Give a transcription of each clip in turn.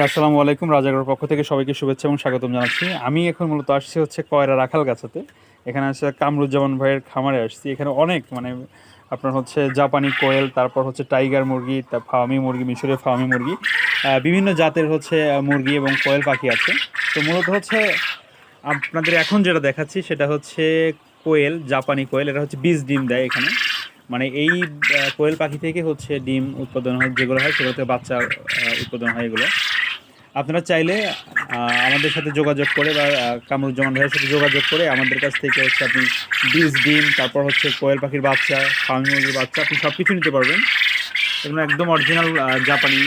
আসসালামু আলাইকুম। রাজাগড়ের পক্ষ থেকে সবাইকে শুভেচ্ছা এবং স্বাগতম জানাচ্ছি। আমি এখন মূলত আসছি হচ্ছে কয়রা রাখাল গাছাতে। এখানে আসছে কামরুজ্জামান ভাইয়ের খামারে আসছি। এখানে অনেক আপনার হচ্ছে জাপানি কোয়েল, তারপর হচ্ছে টাইগার মুরগি, ফার্মি মুরগি, মিশরীয় ফার্মি মুরগি, বিভিন্ন জাতের হচ্ছে মুরগি এবং কোয়েল পাখি আছে। তো মূলত হচ্ছে আপনাদের এখন যেটা দেখাচ্ছি সেটা হচ্ছে কোয়েল, জাপানি কোয়েল। এটা হচ্ছে বীজ ডিম দেয় এখানে। মানে এই কোয়েল পাখি থেকে হচ্ছে ডিম উৎপাদন হয়, যেগুলো হয় সেগুলোতে বাচ্চা উৎপাদন হয় এগুলো। আপনারা চাইলে আমাদের সাথে যোগাযোগ করে বা কামরুজ্জামান ভাইয়ের সাথে যোগাযোগ করে আমাদের কাছ থেকে হচ্ছে আপনি বীজ ডিম, তারপর হচ্ছে কোয়েল পাখির বাচ্চা, ফার্মি মুরগির বাচ্চা, আপনি সব কিছু নিতে পারবেন। এগুলো একদম অরিজিনাল জাপানি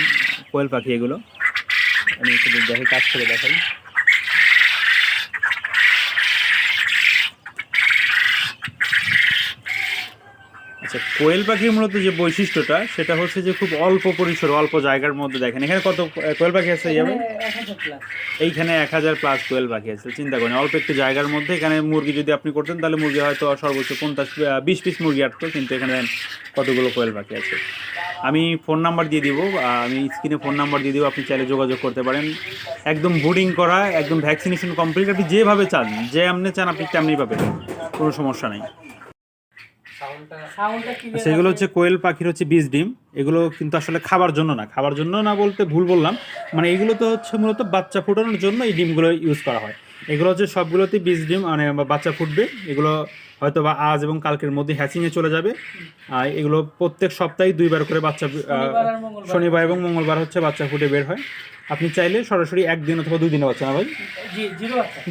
কোয়েল পাখি এগুলো। আমি একটু দেখাই, কাজ করে দেখাই। আচ্ছা, কোয়েল পাখির মূলত যে বৈশিষ্ট্যটা সেটা হচ্ছে যে খুব অল্প পরিসর, অল্প জায়গার মধ্যে দেখেন এখানে কত কোয়েল পাখি আছে। এইখানে 1000+ কোয়েল পাখি আছে। চিন্তা করেন অল্প একটু জায়গার মধ্যে এখানে মুরগি যদি আপনি করতেন তাহলে মুরগি হয়তো সর্বোচ্চ 50-20 পিস মুরগি আসতো, কিন্তু এখানে কতগুলো কোয়েল পাখি আছে। আমি ফোন নাম্বার দিয়ে দিব, আমি স্ক্রিনে ফোন নাম্বার দিয়ে দিব, আপনি চাইলে যোগাযোগ করতে পারেন। একদম ব্রুডিং করা, একদম ভ্যাকসিনেশন কমপ্লিট। আপনি যেভাবে চান, যে আপনি চান আপনি তেমনি পাবেন, কোনো সমস্যা নেই। আচ্ছা, এগুলো হচ্ছে কোয়েল পাখির হচ্ছে বীজ ডিম। এগুলো কিন্তু আসলে খাবার জন্য না, খাবার জন্য না বলতে ভুল বললাম। মানে এগুলো তো হচ্ছে মূলত বাচ্চা ফোটানোর জন্য এই ডিমগুলো ইউজ করা হয়। এগুলো হচ্ছে সবগুলোতেই বীজ ডিম, মানে বাচ্চা ফুটবে। এগুলো হয়তো বা আজ এবং কালকের মধ্যে হ্যাচিংয়ে চলে যাবে। আর এগুলো প্রত্যেক সপ্তাহে 2বার করে বাচ্চা, শনিবার এবং মঙ্গলবার হচ্ছে বাচ্চা ফুটে বের হয়। আপনি চাইলে সরাসরি একদিন অথবা 2 দিনে বাচ্চা না ভাই,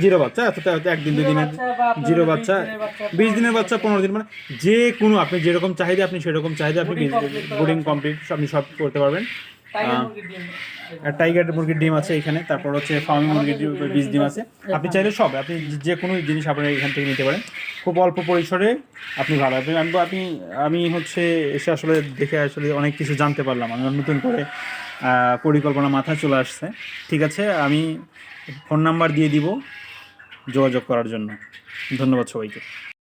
জিরো বাচ্চা, অর্থাৎ একদিন 2 দিনের জিরো বাচ্চা, 20 দিনের বাচ্চা, 15 দিন, মানে যে কোনো আপনি যেরকম চাহিদা আপনি সেরকম চাহিদা আপনি ব্রুডিং কমপ্লিট আপনি সব করতে পারবেন। টাইগার মুরগির ডিম আছে এখানে, তারপর হচ্ছে ফার্মি মুরগির বীজ ডিম আছে। আপনি চাইলে সব, আপনি যে কোনো জিনিস আপনারা এখান থেকে নিতে পারেন খুব অল্প পরিসরে। আপনি ভালো আমি হচ্ছে এসে আসলে দেখে আসলে অনেক কিছু জানতে পারলাম। আমি নতুন করে পরিকল্পনা মাথায় চলে আসছে। ঠিক আছে, আমি ফোন নাম্বার দিয়ে দিব যোগাযোগ করার জন্য। ধন্যবাদ সবাইকে।